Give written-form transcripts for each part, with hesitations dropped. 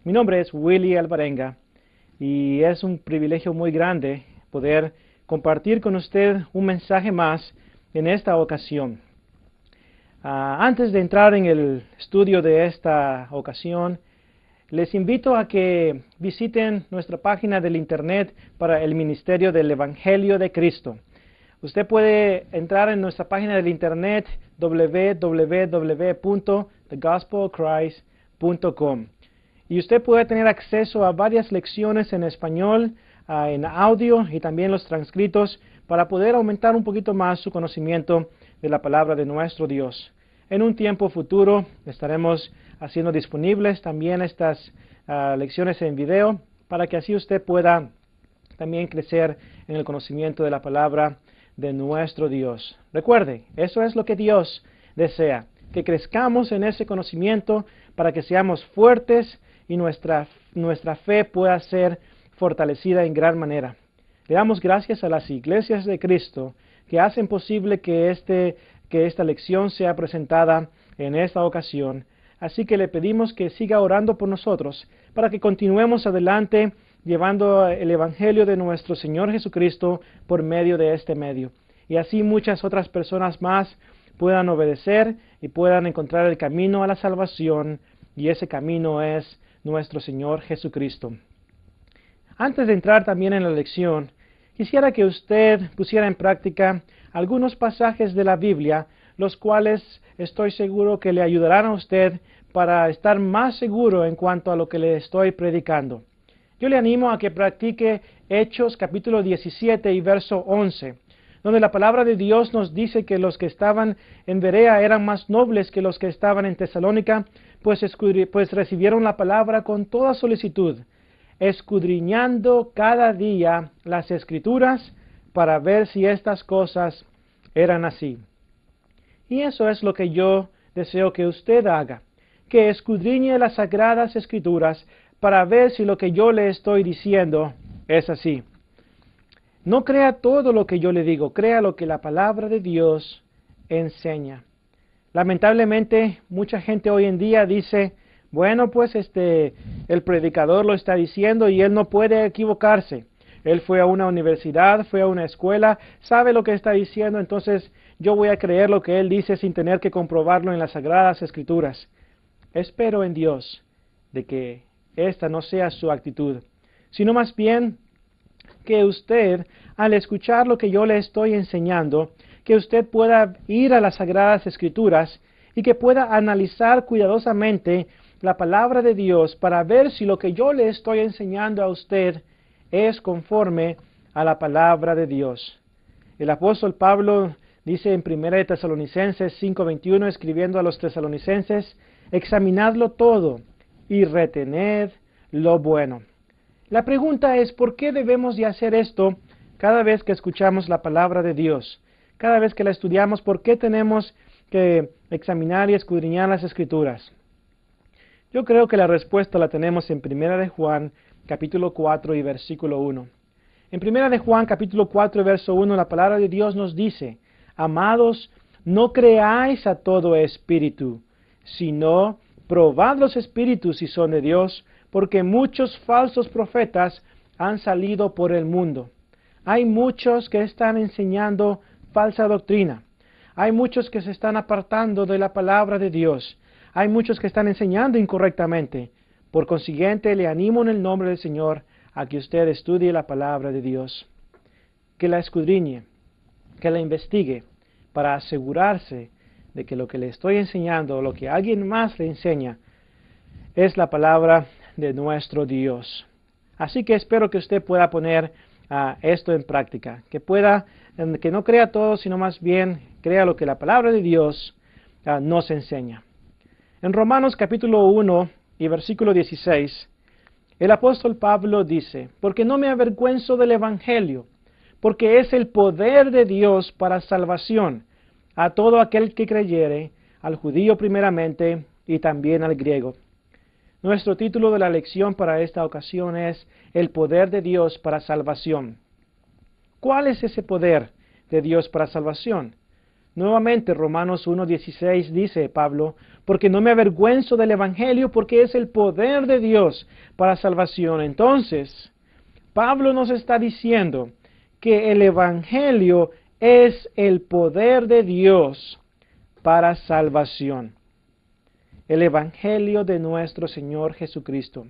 Mi nombre es Willy Alvarenga y es un privilegio muy grande poder compartir con usted un mensaje más en esta ocasión. Antes de entrar en el estudio de esta ocasión, les invito a que visiten nuestra página del internet para el Ministerio del Evangelio de Cristo. Usted puede entrar en nuestra página del internet www.thegospelofchrist.com y usted puede tener acceso a varias lecciones en español, en audio y también los transcritos para poder aumentar un poquito más su conocimiento de la palabra de nuestro Dios. En un tiempo futuro estaremos haciendo disponibles también estas lecciones en video para que así usted pueda también crecer en el conocimiento de la palabra de nuestro Dios. Recuerde, eso es lo que Dios desea, que crezcamos en ese conocimiento para que seamos fuertes y nuestra fe pueda ser fortalecida en gran manera. Le damos gracias a las iglesias de Cristo que hacen posible que esta lección sea presentada en esta ocasión. Así que le pedimos que siga orando por nosotros para que continuemos adelante llevando el Evangelio de nuestro Señor Jesucristo por medio de este medio. Y así muchas otras personas más puedan obedecer y puedan encontrar el camino a la salvación, y ese camino es nuestro Señor Jesucristo. Antes de entrar también en la lección, quisiera que usted pusiera en práctica algunos pasajes de la Biblia, los cuales estoy seguro que le ayudarán a usted para estar más seguro en cuanto a lo que le estoy predicando. Yo le animo a que practique Hechos capítulo 17 y verso 11, donde la palabra de Dios nos dice que los que estaban en Berea eran más nobles que los que estaban en Tesalónica, pues recibieron la palabra con toda solicitud, escudriñando cada día las Escrituras para ver si estas cosas eran así. Y eso es lo que yo deseo que usted haga, que escudriñe las Sagradas Escrituras para ver si lo que yo le estoy diciendo es así. No crea todo lo que yo le digo, crea lo que la palabra de Dios enseña. Lamentablemente, mucha gente hoy en día dice, bueno, pues el predicador lo está diciendo y él no puede equivocarse. Él fue a una universidad, fue a una escuela, sabe lo que está diciendo, entonces yo voy a creer lo que él dice sin tener que comprobarlo en las Sagradas Escrituras. Espero en Dios de que esta no sea su actitud, sino más bien que usted, al escuchar lo que yo le estoy enseñando, que usted pueda ir a las Sagradas Escrituras y que pueda analizar cuidadosamente la palabra de Dios para ver si lo que yo le estoy enseñando a usted es conforme a la palabra de Dios. El apóstol Pablo dice en 1 Tesalonicenses 5:21, escribiendo a los tesalonicenses, examinadlo todo y retened lo bueno. La pregunta es, ¿por qué debemos de hacer esto cada vez que escuchamos la palabra de Dios? Cada vez que la estudiamos, ¿por qué tenemos que examinar y escudriñar las Escrituras? Yo creo que la respuesta la tenemos en 1 de Juan, capítulo 4 y versículo 1. En 1 de Juan, capítulo 4 y verso 1, la palabra de Dios nos dice, amados, no creáis a todo espíritu, sino probad los espíritus si son de Dios, porque muchos falsos profetas han salido por el mundo. Hay muchos que están enseñando falsa doctrina. Hay muchos que se están apartando de la palabra de Dios. Hay muchos que están enseñando incorrectamente. Por consiguiente, le animo en el nombre del Señor a que usted estudie la palabra de Dios, que la escudriñe, que la investigue, para asegurarse de que lo que le estoy enseñando o lo que alguien más le enseña es la palabra de nuestro Dios. Así que espero que usted pueda poner esto en práctica, que no crea todo, sino más bien crea lo que la palabra de Dios nos enseña. En Romanos capítulo 1 y versículo 16, el apóstol Pablo dice, porque no me avergüenzo del Evangelio, porque es el poder de Dios para salvación a todo aquel que creyere, al judío primeramente y también al griego. Nuestro título de la lección para esta ocasión es El poder de Dios para salvación. ¿Cuál es ese poder de Dios para salvación? Nuevamente, Romanos 1:16 dice Pablo, porque no me avergüenzo del Evangelio, porque es el poder de Dios para salvación. Entonces, Pablo nos está diciendo que el Evangelio es el poder de Dios para salvación. El Evangelio de nuestro Señor Jesucristo.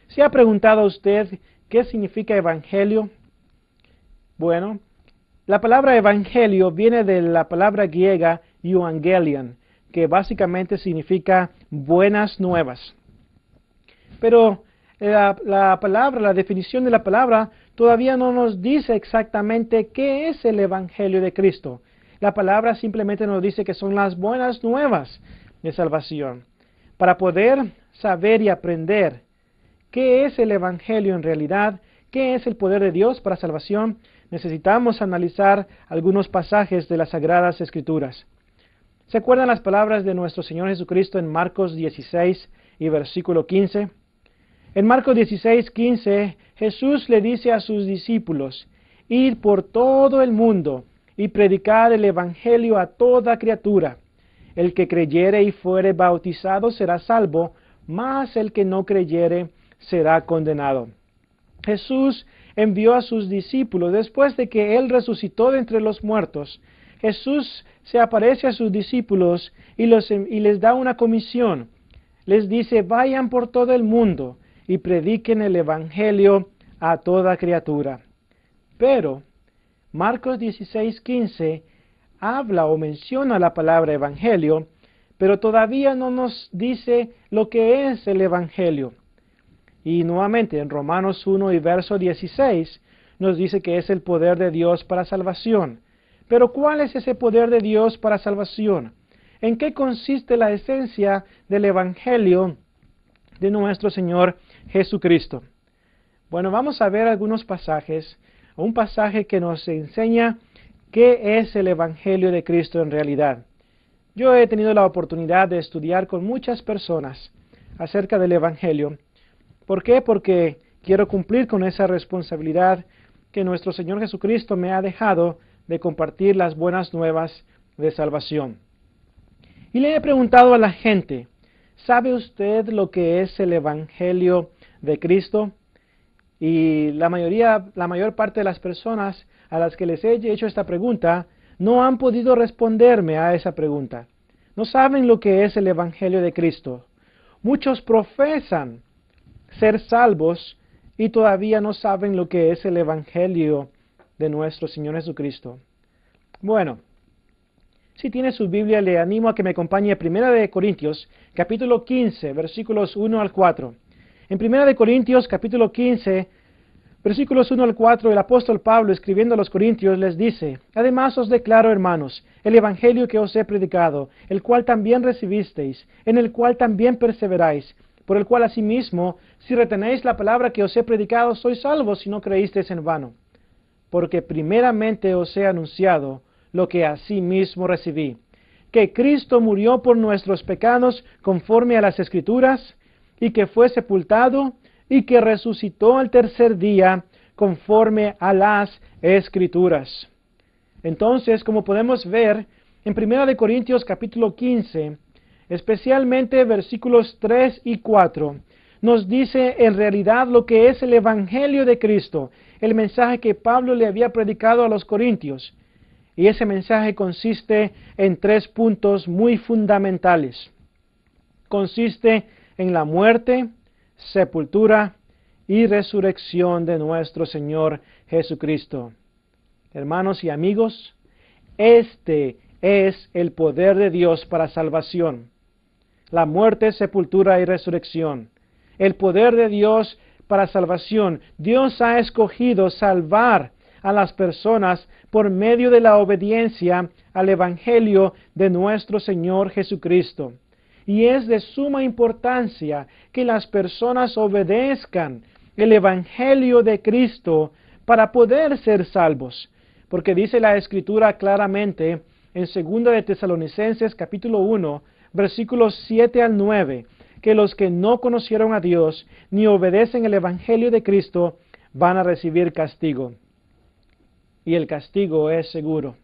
¿Se ha preguntado usted qué significa Evangelio? Bueno, la palabra Evangelio viene de la palabra griega euangelion, que básicamente significa buenas nuevas. Pero la definición de la palabra todavía no nos dice exactamente qué es el Evangelio de Cristo. La palabra simplemente nos dice que son las buenas nuevas de salvación. Para poder saber y aprender qué es el Evangelio en realidad, qué es el poder de Dios para salvación, necesitamos analizar algunos pasajes de las Sagradas Escrituras. ¿Se acuerdan las palabras de nuestro Señor Jesucristo en Marcos 16 y versículo 15? En Marcos 16:15, Jesús le dice a sus discípulos, id por todo el mundo y predicad el Evangelio a toda criatura. El que creyere y fuere bautizado será salvo, mas el que no creyere será condenado. Jesús envió a sus discípulos después de que Él resucitó de entre los muertos. Jesús se aparece a sus discípulos y les da una comisión. Les dice, vayan por todo el mundo y prediquen el Evangelio a toda criatura. Pero Marcos 16:15 habla o menciona la palabra Evangelio, pero todavía no nos dice lo que es el Evangelio. Y nuevamente en Romanos 1 y verso 16 nos dice que es el poder de Dios para salvación. Pero ¿cuál es ese poder de Dios para salvación? ¿En qué consiste la esencia del Evangelio de nuestro Señor Jesucristo? Bueno, vamos a ver algunos pasajes. Un pasaje que nos enseña qué es el Evangelio de Cristo en realidad. Yo he tenido la oportunidad de estudiar con muchas personas acerca del Evangelio. ¿Por qué? Porque quiero cumplir con esa responsabilidad que nuestro Señor Jesucristo me ha dejado de compartir las buenas nuevas de salvación. Y le he preguntado a la gente, ¿sabe usted lo que es el Evangelio de Cristo? Y la mayor parte de las personas a las que les he hecho esta pregunta no han podido responderme a esa pregunta. No saben lo que es el Evangelio de Cristo. Muchos profesan ser salvos y todavía no saben lo que es el Evangelio de nuestro Señor Jesucristo. Bueno, si tiene su Biblia, le animo a que me acompañe a 1 Corintios, capítulo 15, versículos 1 al 4. En 1 Corintios, capítulo 15, versículos 1 al 4, el apóstol Pablo, escribiendo a los Corintios, les dice, además os declaro, hermanos, el Evangelio que os he predicado, el cual también recibisteis, en el cual también perseveráis, por el cual asimismo, si retenéis la palabra que os he predicado, sois salvos si no creísteis en vano. Porque primeramente os he anunciado lo que asimismo recibí, que Cristo murió por nuestros pecados conforme a las Escrituras, y que fue sepultado, y que resucitó al tercer día conforme a las Escrituras. Entonces, como podemos ver, en 1 Corintios capítulo 15, especialmente versículos 3 y 4, nos dice en realidad lo que es el Evangelio de Cristo, el mensaje que Pablo le había predicado a los corintios. Y ese mensaje consiste en 3 puntos muy fundamentales. Consiste en la muerte, sepultura y resurrección de nuestro Señor Jesucristo. Hermanos y amigos, este es el poder de Dios para salvación. La muerte, sepultura y resurrección. El poder de Dios para salvación. Dios ha escogido salvar a las personas por medio de la obediencia al Evangelio de nuestro Señor Jesucristo. Y es de suma importancia que las personas obedezcan el Evangelio de Cristo para poder ser salvos. Porque dice la Escritura claramente en 2 de Tesalonicenses capítulo 1, versículos 7 al 9, que los que no conocieron a Dios ni obedecen el Evangelio de Cristo van a recibir castigo. Y el castigo es seguro.